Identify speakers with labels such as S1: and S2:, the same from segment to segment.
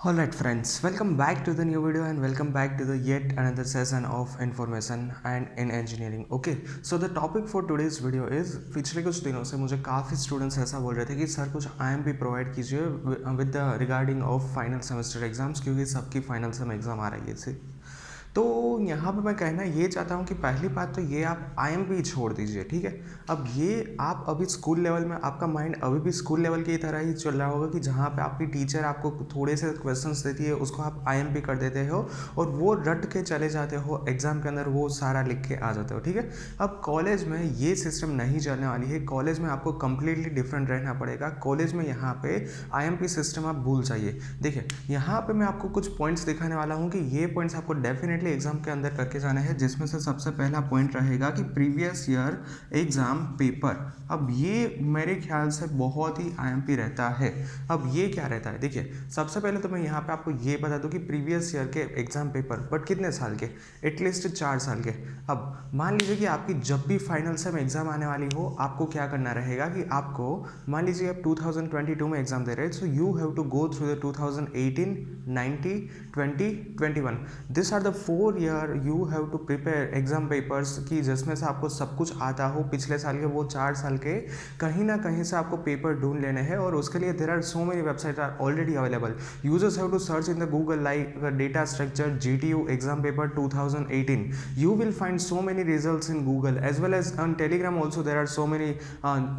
S1: Alright friends, welcome back to the new video and welcome back to the yet another session of information and in engineering. Okay, so the topic for today's video is पिछले कुछ दिनों से मुझे काफ़ी students ऐसा बोल रहे थे कि सर कुछ IMP प्रोवाइड कीजिए with the regarding of final semester exams, क्योंकि सबकी फाइनल सेम एग्ज़ाम आ रही है इससे। तो यहाँ पे मैं कहना ये चाहता हूँ कि पहली बात तो ये आप IMP छोड़ दीजिए, ठीक है। अब ये आप अभी स्कूल लेवल में, आपका माइंड अभी भी स्कूल लेवल की तरह ही चल रहा होगा कि जहाँ पे आपकी टीचर आपको थोड़े से क्वेश्चंस देती है उसको आप IMP कर देते हो और वो रट के चले जाते हो एग्ज़ाम के अंदर, वो सारा लिख के आ जाते हो, ठीक है। अब कॉलेज में ये सिस्टम नहीं चलने वाली है। कॉलेज में आपको कम्प्लीटली डिफरेंट रहना पड़ेगा। कॉलेज में यहाँ पे IMP सिस्टम आप भूल जाइए। देखिए यहाँ पे मैं आपको कुछ पॉइंट्स दिखाने वाला हूँ कि ये पॉइंट्स आपको डेफिनेटली एग्जाम के अंदर करके जाना है, जिसमें से सबसे पहला पॉइंट रहेगा कि प्रीवियस ईयर एग्जाम पेपर। अब ये मेरे ख्याल से बहुत ही IMP रहता है। अब ये क्या रहता है, देखिए सबसे पहले तो मैं यहाँ पे आपको ये बता दूँ कि प्रीवियस ईयर के एग्जाम पेपर, बट कितने साल के, एटलीस्ट 4 साल के। अब मान लीजिए कि आपकी जब भी फाइनल सेम एग्जाम आने वाली हो, आपको क्या करना रहेगा कि आपको, मान लीजिए आप 2022 में एग्जाम दे रहे हैं, so you have to go through the 2018, 90, 20, 21। This are the 4 year you have to prepare exam papers की, जिसमें से आपको सब कुछ आता हो पिछले साल के, वो 4 साल के कहीं ना कहीं से आपको पेपर ढूंढ लेने हैं। और उसके लिए there are so many website are already available. Users have to search in the Google like data structure GTU exam paper 2018। You will find so many results in Google, as well as on Telegram also there are so many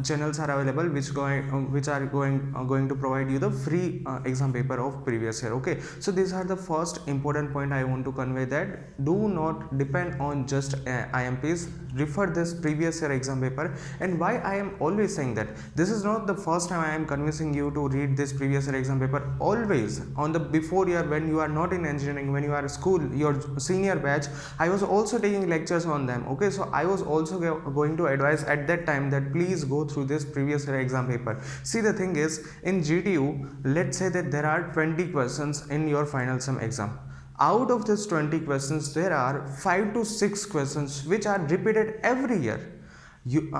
S1: channels are available which are going to provide you the free exam paper of previous year. Okay, so these are the first important point I want to convey, that do not depend on just IMPs. Refer this previous year exam paper. And why I am always saying that, this is not the first time I am convincing you to read this previous year exam paper. Always on the before year, when you are not in engineering, when you are school, your senior batch, I was also taking lectures on them. Okay, so I was also going to advise at that time that please go through this previous year exam paper. See, the thing is, in GTU, let's say that there are 20 questions in your final sem exam. Out of this 20 questions, there are 5 to 6 questions which are repeated every year.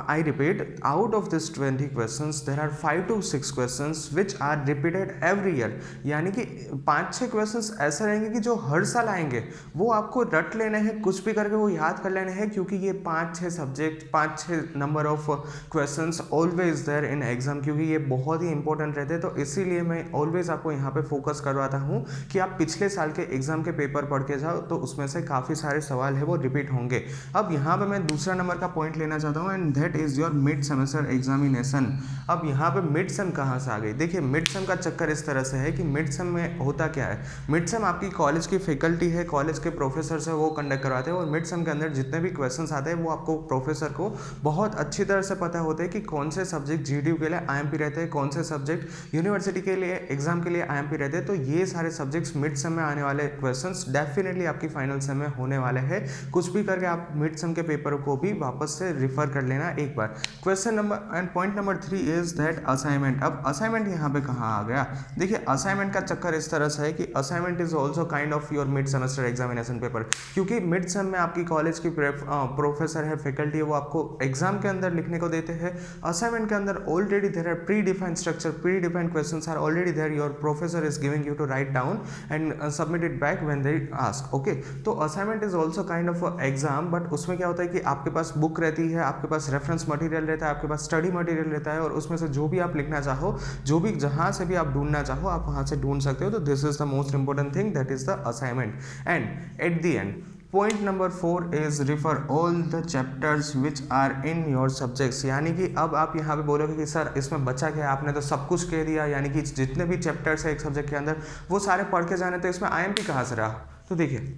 S1: I repeat, out of this 20 questions, there are 5 to 6 questions which are repeated every year. यानी कि 5-6 questions ऐसे रहेंगे कि जो हर साल आएंगे, वो आपको रट लेने हैं, कुछ भी करके वो याद कर लेने हैं, क्योंकि ये 5-6 subject, 5-6 number of questions always there in exam, क्योंकि ये बहुत ही इंपॉर्टेंट रहते हैं। तो इसीलिए मैं ऑलवेज आपको यहाँ पे फोकस करवाता हूँ कि आप पिछले साल के एग्जाम के पेपर पढ़ के जाओ, तो उसमें से काफ़ी सारे सवाल है वो रिपीट होंगे। अब यहाँ पे मैं दूसरा नंबर का पॉइंट लेना चाहता हूँ, and that is your mid semester examination. अब यहाँ पे मिड सेम कहाँ से आ गई, देखिए मिड सेम का चक्कर इस तरह से है कि मिड सेम में होता क्या है, मिड सेम आपकी कॉलेज की फैकल्टी है, कॉलेज के प्रोफेसर है, वो कंडक्ट करवाते हैं। और मिड सेम के अंदर जितने भी क्वेश्चंस आते हैं, वो आपको प्रोफेसर को बहुत अच्छी तरह से पता होते हैं कि कौन से सब्जेक्ट GTU के लिए IMP रहते हैं, कौन से सब्जेक्ट यूनिवर्सिटी के लिए एग्जाम के लिए IMP रहते हैं। तो ये सारे सब्जेक्ट्स मिड सेम में आने वाले क्वेश्चंस डेफिनेटली आपकी फाइनल सेम में होने वाले हैं। कुछ भी करके आप मिड सेम के पेपर को भी वापस से रिफर कर लेना एक बार। Question number and point number 3 is that assignment. अब असाइनमेंट यहाँ पे कहाँ आ गया, देखिए असाइनमेंट का चक्कर इस तरह से है कि assignment is also kind of your mid semester examination paper, क्योंकि मिड सेम में आपकी कॉलेज की प्रोफेसर है, फैकल्टी है, वो आपको एग्जाम के अंदर लिखने को देते हैं। असाइनमेंट के अंदर already there are predefined structure, predefined questions are already there, your professor is giving you to write down and submit it back when they ask. Okay, तो assignment is also kind of exam, but उसमें क्या होता है कि आपके पास book रहती है, आपके पास रेफरेंस मटेरियल रहता है, आपके पास स्टडी मटेरियल रहता है, और उसमें से जो भी आप लिखना चाहो, जो भी जहाँ से भी आप ढूंढना चाहो, आप वहाँ से ढूंढ सकते हो। तो this is the most important thing, that is the assignment. And at the end point number 4 is refer all the chapters which are in your subjects. यानी कि अब आप यहाँ पे बोलोगे कि सर इसमें बचा क्या, आपने तो सब कुछ कह दिया, यानी कि जितने भी चैप्टर्स है एक सब्जेक्ट के अंदर वो सारे पढ़ के जाने, तो इसमें IMP कहाँ से रहा। तो देखिए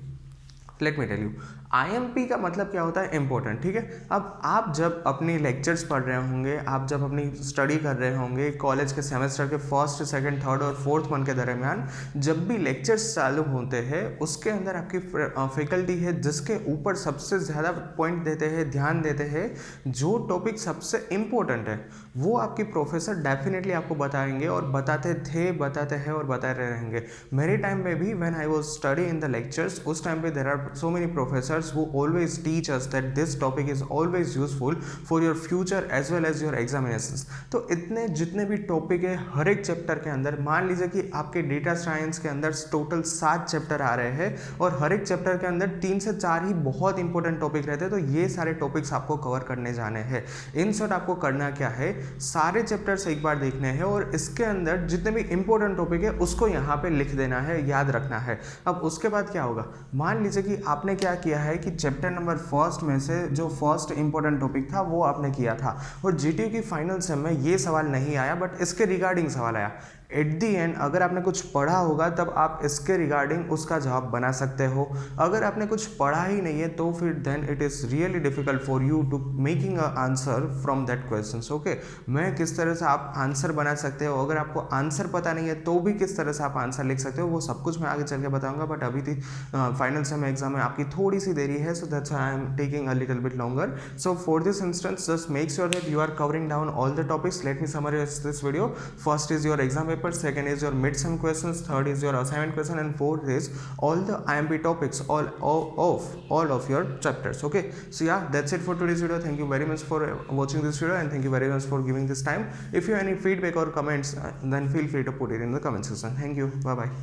S1: let me tell you, IMP का मतलब क्या होता है, इंपॉर्टेंट, ठीक है। अब आप जब अपनी लेक्चर्स पढ़ रहे होंगे, आप जब अपनी स्टडी कर रहे होंगे कॉलेज के सेमेस्टर के फर्स्ट, सेकंड, थर्ड और फोर्थ मंथ के दरमियान, जब भी लेक्चर्स चालू होते हैं, उसके अंदर आपकी फैकल्टी है जिसके ऊपर सबसे ज़्यादा पॉइंट देते हैं, ध्यान देते हैं, जो टॉपिक सबसे इम्पोर्टेंट है वो आपकी प्रोफेसर डेफिनेटली आपको बताएंगे, और बताते थे, बताते हैं और बताते रहेंगे। मेरे टाइम में भी when I was study in the lectures, उस टाइम पे there are so many professors who always teach us that this topic is always useful for your future as well as your examinations. तो इतने जितने भी topic है हर एक chapter के अंदर, मान लीजिए कि आपके डेटा साइंस के अंदर टोटल 7 चैप्टर आ रहे हैं और हर एक चैप्टर के अंदर 3 से 4 ही बहुत इंपॉर्टेंट टॉपिक रहते हैं, तो ये सारे टॉपिक्स आपको कवर करने जाने हैं। इन शॉर्ट आपको करना क्या है, सारे चैप्टर्स एक बार देखने हैं और इसके अंदर जितने भी इंपॉर्टेंट टॉपिक है उसको यहाँ पे लिख देना है, याद रखना है। अब उसके बाद क्या होगा, मान लीजिए कि आपने क्या किया है कि चैप्टर नंबर फर्स्ट में से जो फर्स्ट इंपॉर्टेंट टॉपिक था वो आपने किया था और जीटीयू की फाइनल सेम में ये सवाल नहीं आया बट इसके रिगार्डिंग सवाल आया। एट दी एंड अगर आपने कुछ पढ़ा होगा तब आप इसके रिगार्डिंग उसका जवाब बना सकते हो। अगर आपने कुछ पढ़ा ही नहीं है तो फिर then it is really difficult for you to making a answer from that question. Okay, मैं किस तरह से आप आंसर बना सकते हो, अगर आपको आंसर पता नहीं है तो भी किस तरह से आप आंसर लिख सकते हो, वो सब कुछ मैं आगे चल के बताऊंगा। बट अभी थी फाइनल सेम एग्जाम में आपकी थोड़ी सी देरी है, so that's I am taking a little bit longer. So for this instance just make sure that you are covering down all the topics. Let me summarise this video. First is your exam paper, second is your mid-sem questions, third is your assignment question, and fourth is all the IMP topics all of your chapters. Okay, so yeah, that's it for today's video. Thank you very much for watching this video and thank you very much for giving this time. If you have any feedback or comments, then feel free to put it in the comment section. Thank you. Bye bye.